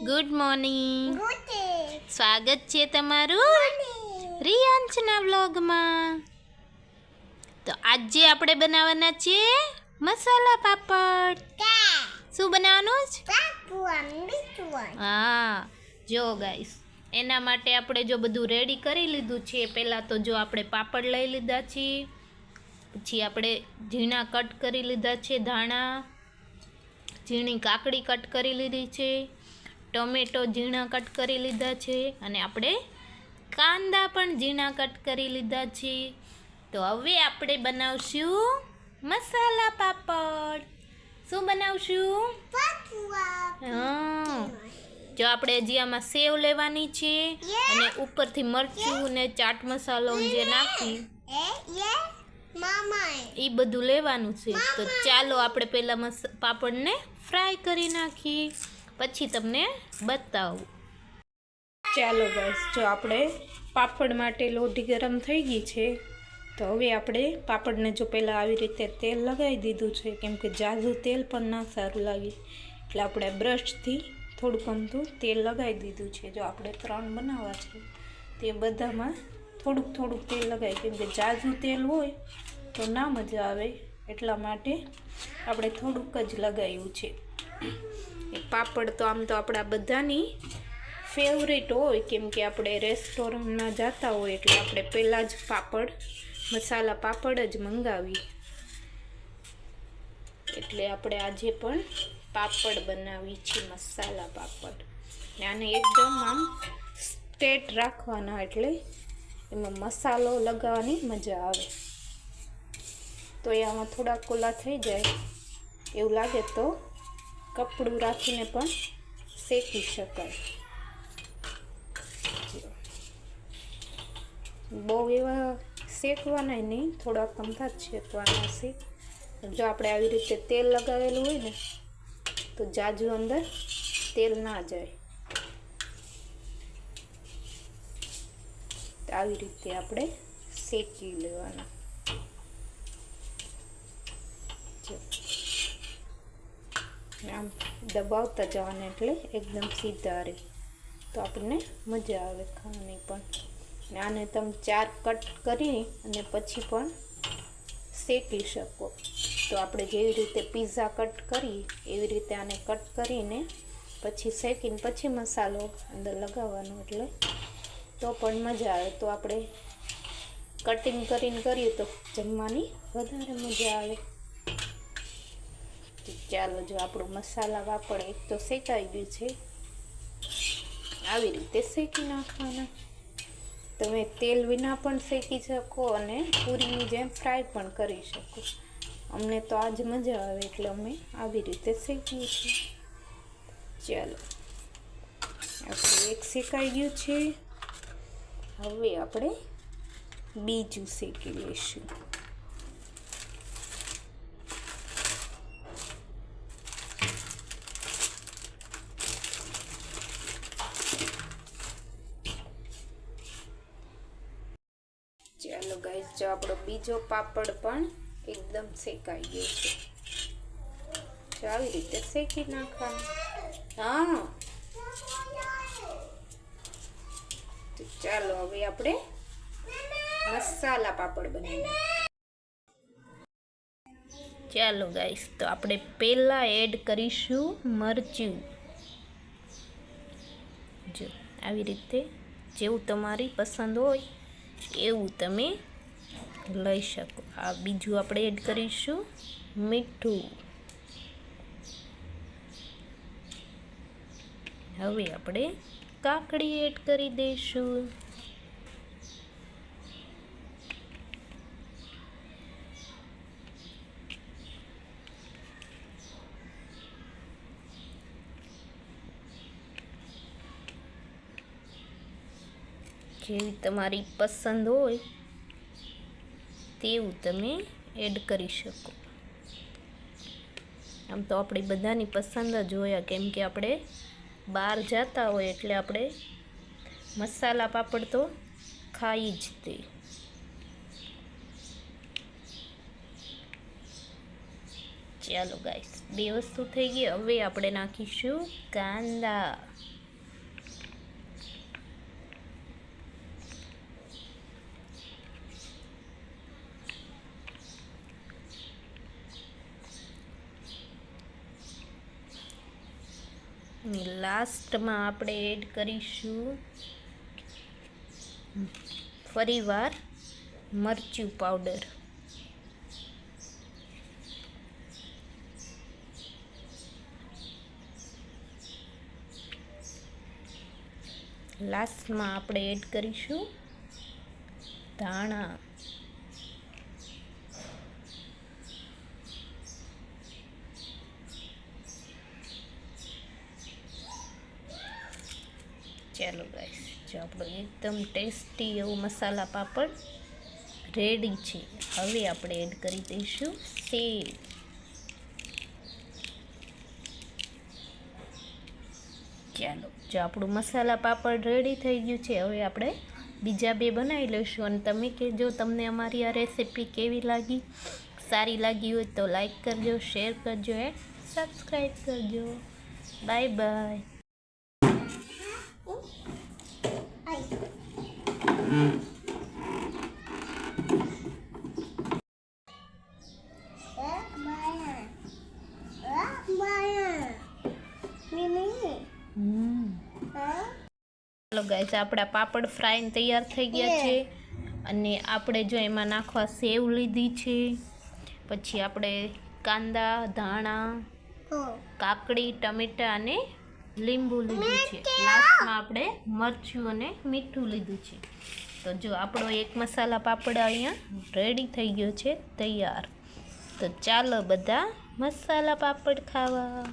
Good morning. સ્વાગત છે તમારું રિયાંશના વ્લોગમાં. તો આજે આપણે બનાવવાના છે મસાલા પાપડ. શું બનાવવાનું છે? હા જો ગાઈસ, એના માટે આપણે જો બધું રેડી કરી લીધું છે. પહેલાં તો જો આપણે પાપડ લઈ લીધા છે, પછી આપણે ઝીણા કટ કરી લીધા છે, ધાણા ઝીણી કાકડી કટ કરી લીધી છે, ટમેટો ઝીણા કટ કરી લીધા છે, અને આપણે કાંદા પણ ઝીણા કટ કરી લીધા છે. તો હવે આપણે બનાવશું મસાલા પાપડ. શું બનાવશું? હા, જો આપણે હજી આમાં સેવ લેવાની છે અને ઉપરથી મરચું ને ચાટ મસાલો જે નાખી એ બધું લેવાનું છે. તો ચાલો આપણે પહેલાં પાપડને ફ્રાય કરી નાખીએ, પછી તમને બતાવું. ચાલો બસ, જો આપણે પાપડ માટે લોઢી ગરમ થઈ ગઈ છે. તો હવે આપણે પાપડને જો પહેલાં આવી રીતે તેલ લગાવી દીધું છે, કેમ કે ઝાઝું તેલ પણ ના સારું લાગે, એટલે આપણે બ્રશથી થોડુંક અમથું તેલ લગાવી દીધું છે. જો આપણે 3 બનાવવા છે તે બધામાં થોડુંક થોડુંક તેલ લગાવી, કેમ કે ઝાઝું તેલ હોય તો ના મજા આવે, એટલા માટે આપણે થોડુંક જ લગાવ્યું છે. પાપડ તો આમ તો આપણા બધાની ફેવરેટ હોય, કેમ કે આપણે રેસ્ટોરન્ટમાં જતા હોય એટલે આપણે પહેલાં જ પાપડ મસાલા પાપડ જ મંગાવીએ. એટલે આપણે આજે પણ પાપડ બનાવી છે, મસાલા પાપડ. ને આને એકદમ આમ સ્ટ્રેટ રાખવાના, એટલે એમાં મસાલો લગાવવાની મજા આવે. તો એ આમાં થોડા કોલા થઈ જાય એવું લાગે તો કપડું રાખીને પણ શેકી શકાય. બહુ એવા શેકવાના નહીં, થોડા કમથા જ શેકવાના છે. જો આપણે આવી રીતે તેલ લગાવેલું હોય ને તો જાજુ અંદર તેલ ના જાય. આવી રીતે આપણે શેકી લેવાના. આમ દબાવતા જવાના એટલે એકદમ સીધા રહે, તો આપણને મજા આવે ખાવાની પણ. આને તમે 4 કટ કરી અને પછી પણ શેકી શકો. તો આપણે જેવી રીતે પિઝા કટ કરી એવી રીતે આને કટ કરીને પછી શેકીને પછી મસાલો અંદર લગાવવાનો, એટલે તો પણ મજા આવે. તો આપણે કટિંગ કરીને કરીએ તો જમવાની વધારે મજા આવે. ચાલો, જો આપણું મસાલા પાપડ એક તો શેકાઈ ગયું છે, આવી રીતે શેકી નાખવાના. તમે તેલ વિના પણ શેકી શકો અને પૂરીની જેમ ફ્રાય પણ કરી શકો. અમને તો આજ મજા આવે એટલે અમે આવી રીતે શેકીએ છીએ. ચાલો, આપણે એક શેકાઈ ગયું છે, હવે આપણે બીજું શેકી લઈશું. ચાલો ગાઈસ, જો આપણો બીજો પાપડ પણ એકદમ શેકાઈ ગયો છે. તો આવી રીતે શેકી નાખવાનું. હા, તો ચાલો હવે આપણે મસાલા પાપડ બનાવીએ. ચાલો ગાઈસ, તો આપણે પહેલાં એડ કરીશું મરચું. જો આવી રીતે જેવું તમારી પસંદ હોય એવું તમે લઈ શકો. આ બીજું આપણે એડ કરીશું મીઠું. હવે આપણે કાકડી એડ કરી દઈશું. જેવી તમારી પસંદ હોય તેવું તમે એડ કરી શકો. આમ તો આપણી બધાની પસંદ જ હોય, કેમ કે આપણે બહાર જતા હોય એટલે આપણે મસાલા પાપડ તો ખાઈ જ તે. ચાલો ગાઈસ, 2 વસ્તુ થઈ ગઈ. હવે આપણે નાખીશું કાંદા. અને લાસ્ટમાં આપણે એડ કરીશું ફરીવાર મરચું પાવડર. લાસ્ટમાં આપણે એડ કરીશું ધાણા. ચાલો ગાઈસ, જો આપણો એકદમ ટેસ્ટી એવું મસાલા પાપડ રેડી છે. હવે આપણે એડ કરી દઈશું સેવ. ચાલો, જો આપણું મસાલા પાપડ રેડી થઈ ગયું છે. હવે આપણે બીજા 2 બનાવી લઈશું. અને તમે કહેજો તમને અમારી આ રેસીપી કેવી લાગી. સારી લાગી હોય તો લાઈક કરજો, શેર કરજો એન્ડ સબસ્ક્રાઈબ કરજો. Bye bye. ચાલો ગાઈસ, આપણા પાપડ ફ્રાઈને તૈયાર થઈ ગયા છે. અને આપણે જો એમાં નાખવા સેવ લીધી છે, પછી આપણે કાંદા, ધાણા, કાકડી, ટમેટા અને લીંબુ લીધું છે. લાસ્ટમાં આપણે મરચું અને મીઠું લીધું છે. તો જો આપણો એક મસાલા પાપડ અહીંયા રેડી થઈ ગયો છે, તૈયાર. તો ચાલો બધા મસાલા પાપડ ખાવા.